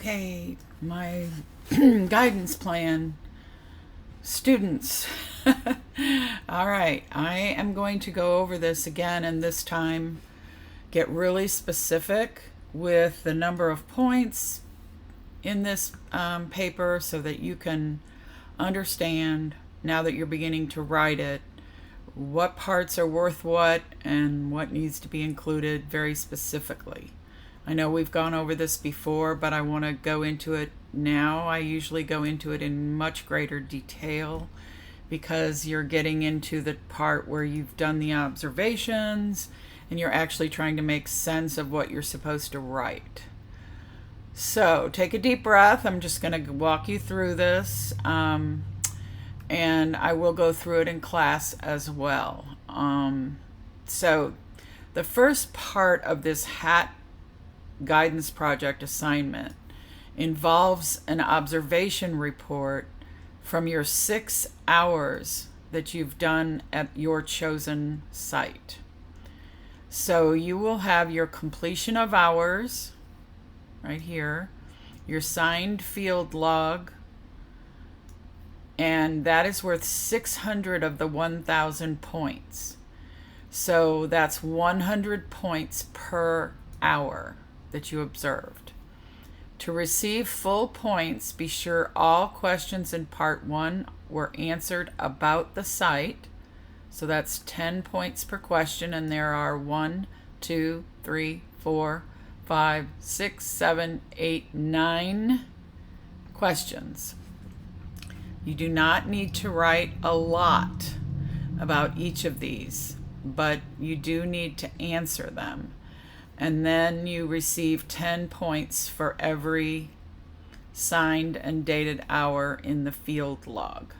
Okay, my guidance plan. Students. All right, I am going to go over this again, and this time get really specific with the number of points in this paper so that you can understand, now that you're beginning to write it, what parts are worth what and what needs to be included very specifically. I know we've gone over this before, but I want to go into it now. I usually go into it in much greater detail because you're getting into the part where you've done the observations and you're actually trying to make sense of what you're supposed to write. So take a deep breath. I'm just going to walk you through this, and I will go through it in class as well. So the first part of this HAT guidance project assignment involves an observation report from your 6 hours that you've done at your chosen site. So you will have your completion of hours right here, your signed field log, and that is worth 600 of the 1,000 points. So that's 100 points per hour that you observed. To receive full points, be sure all questions in part 1 were answered about the site. So that's 10 points per question, and there are 1, 2, 3, 4, 5, 6, 7, 8, 9 questions. You do not need to write a lot about each of these, but you do need to answer them. And then you receive 10 points for every signed and dated hour in the field log.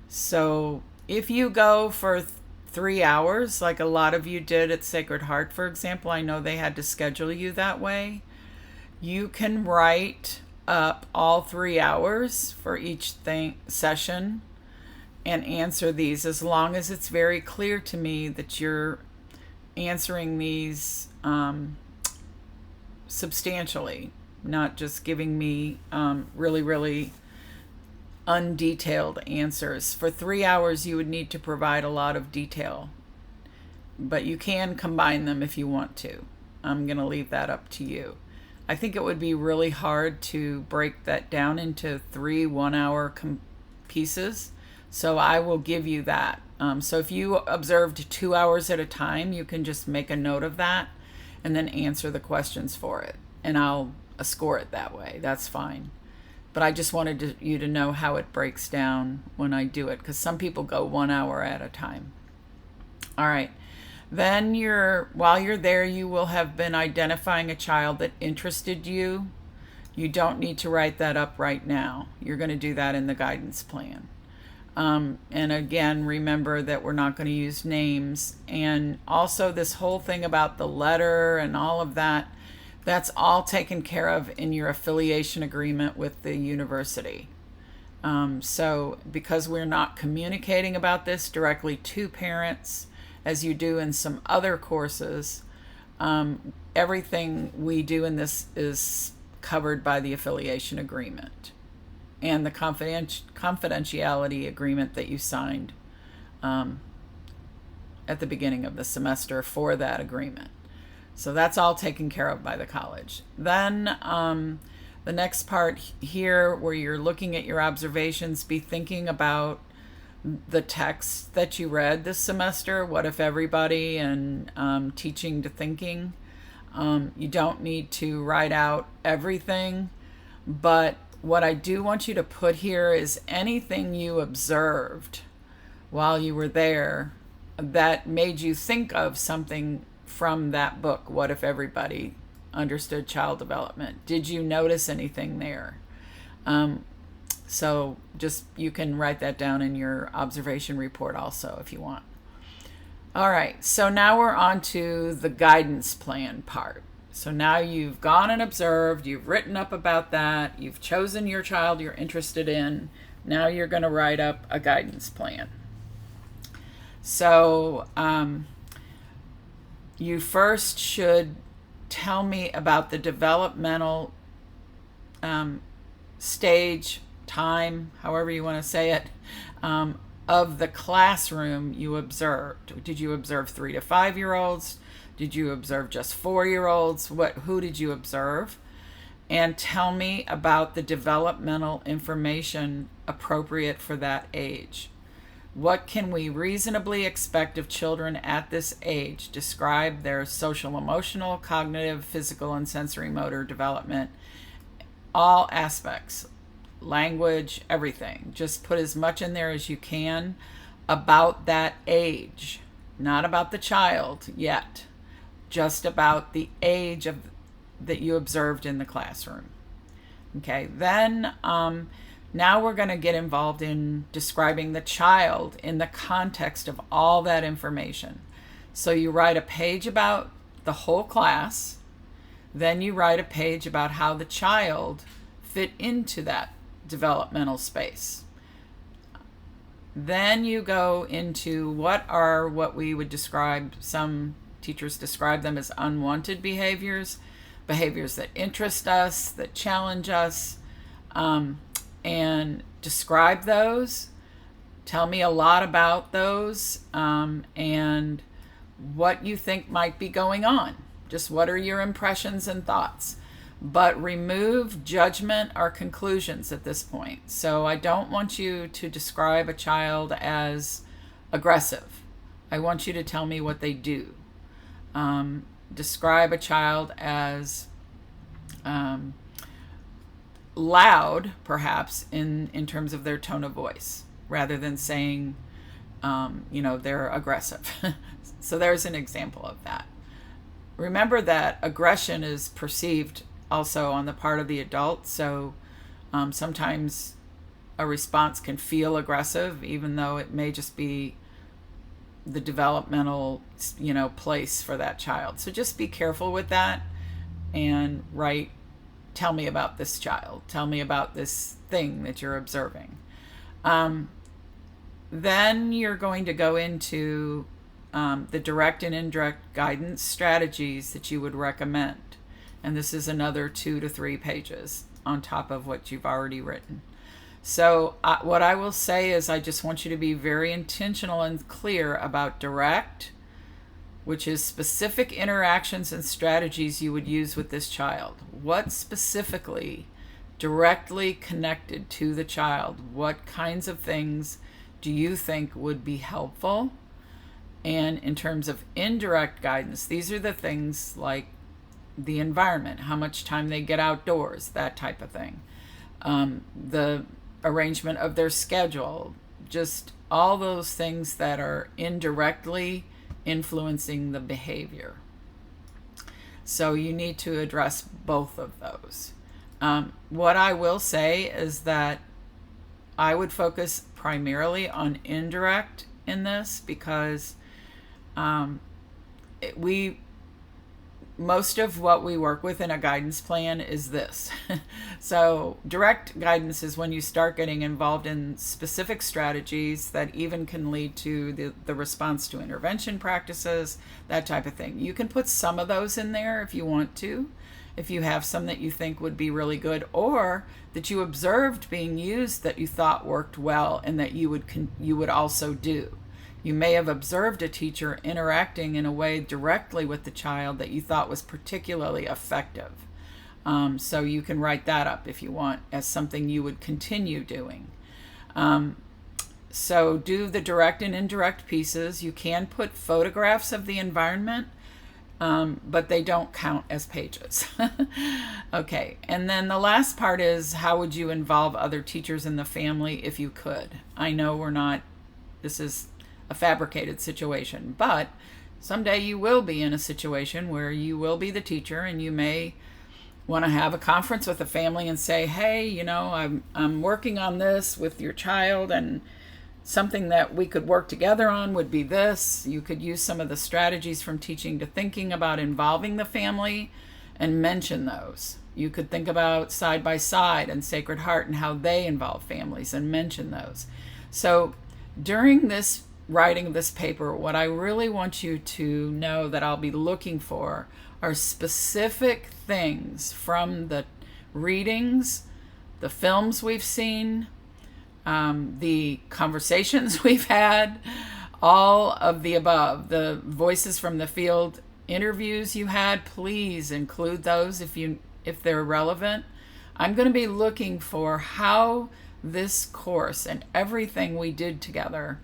So if you go for 3 hours, like a lot of you did at Sacred Heart, for example, I know they had to schedule you that way, you can write up all 3 hours for each session and answer these, as long as it's very clear to me that you're answering these substantially, not just giving me really undetailed answers. For 3 hours you would need to provide a lot of detail, but you can combine them if you want to. I'm going to leave that up to you. I think it would be really hard to break that down into 3 1-hour pieces, so I will give you that. So if you observed 2 hours at a time, you can just make a note of that and then answer the questions for it, and I'll score it that way. That's fine. But I just wanted you to know how it breaks down when I do it, because some people go 1 hour at a time. All right. Then while you're there, you will have been identifying a child that interested you. You don't need to write that up right now. You're going to do that in the guidance plan. And again, remember that we're not going to use names. And also this whole thing about the letter and all of that, that's all taken care of in your affiliation agreement with the university. So because we're not communicating about this directly to parents, as you do in some other courses, everything we do in this is covered by the affiliation agreement and the confidentiality agreement that you signed at the beginning of the semester for that agreement. So that's all taken care of by the college. Then the next part here, where you're looking at your observations, be thinking about the text that you read this semester, What If Everybody, and Teaching to Thinking. You don't need to write out everything, but what I do want you to put here is anything you observed while you were there that made you think of something from that book, What If Everybody Understood Child Development. Did you notice anything there? So just, you can write that down in your observation report also if you want. All right, so now we're on to the guidance plan part. So now you've gone and observed, you've written up about that, you've chosen your child you're interested in. Now you're going to write up a guidance plan. So you first should tell me about the developmental stage, time, however you want to say it, of the classroom you observed. Did you observe 3 to 5 year olds? Did you observe just 4-year-olds? Who did you observe? And tell me about the developmental information appropriate for that age. What can we reasonably expect of children at this age? Describe their social, emotional, cognitive, physical, and sensory motor development. All aspects, language, everything. Just put as much in there as you can about that age, not about the child yet, just about the age of that you observed in the classroom. Okay, then now we're going to get involved in describing the child in the context of all that information. So you write a page about the whole class, then you write a page about how the child fit into that developmental space. Then you go into what we would describe, some teachers describe them as unwanted behaviors that interest us, that challenge us, and describe those. Tell me a lot about those, and what you think might be going on. Just what are your impressions and thoughts? But remove judgment or conclusions at this point. So I don't want you to describe a child as aggressive. I want you to tell me what they do. Describe a child as loud, perhaps, in terms of their tone of voice, rather than saying, they're aggressive. So there's an example of that. Remember that aggression is perceived also on the part of the adult. So sometimes a response can feel aggressive, even though it may just be the developmental, place for that child. So just be careful with that and write, tell me about this child. Tell me about this thing that you're observing. Then you're going to go into the direct and indirect guidance strategies that you would recommend. And this is another 2 to 3 pages on top of what you've already written. So what I will say is I just want you to be very intentional and clear about direct, which is specific interactions and strategies you would use with this child. What specifically directly connected to the child? What kinds of things do you think would be helpful? And in terms of indirect guidance, these are the things like the environment, how much time they get outdoors, that type of thing. The arrangement of their schedule, just all those things that are indirectly influencing the behavior. So you need to address both of those. What I will say is that I would focus primarily on indirect in this because most of what we work with in a guidance plan is this. So direct guidance is when you start getting involved in specific strategies that even can lead to the response to intervention practices, that type of thing. You can put some of those in there if you want to, if you have some that you think would be really good, or that you observed being used that you thought worked well and that you would also do. You may have observed a teacher interacting in a way directly with the child that you thought was particularly effective. So you can write that up if you want as something you would continue doing. So do the direct and indirect pieces. You can put photographs of the environment, but they don't count as pages. Okay, and then the last part is how would you involve other teachers in the family if you could? I know this is a fabricated situation, but someday you will be in a situation where you will be the teacher and you may want to have a conference with the family and say, hey, I'm working on this with your child, and something that we could work together on would be this. You could use some of the strategies from teaching to thinking about involving the family and mention those. You could think about Side by Side and Sacred Heart and how they involve families and mention those. So during this writing of this paper, what I really want you to know that I'll be looking for are specific things from the readings, the films we've seen, the conversations we've had, all of the above. The voices from the field interviews you had, please include those if they're relevant. I'm going to be looking for how this course and everything we did together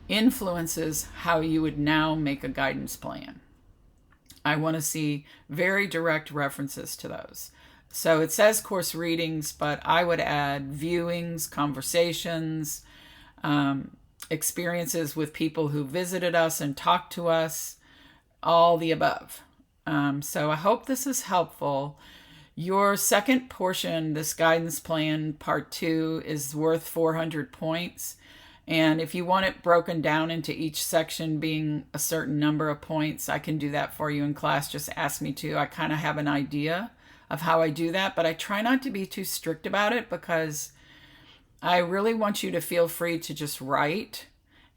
influences how you would now make a guidance plan. I want to see very direct references to those. So it says course readings, but I would add viewings, conversations, experiences with people who visited us and talked to us, all the above. So I hope this is helpful. Your second portion, this guidance plan, part 2, is worth 400 points. And if you want it broken down into each section being a certain number of points, I can do that for you in class. Just ask me to. I kind of have an idea of how I do that, but I try not to be too strict about it because I really want you to feel free to just write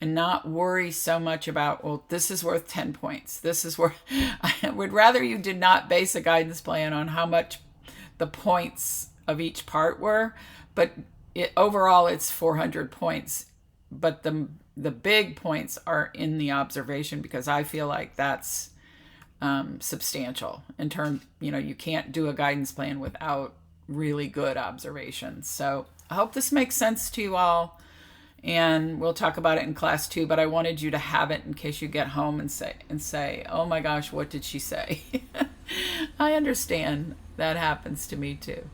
and not worry so much about, well, this is worth 10 points. This is worth, I would rather you did not base a guidance plan on how much the points of each part were, but overall it's 400 points. But the big points are in the observation because I feel like that's substantial in terms, you can't do a guidance plan without really good observations. So I hope this makes sense to you all, and we'll talk about it in class too, but I wanted you to have it in case you get home and say, oh my gosh, what did she say? I understand that happens to me too.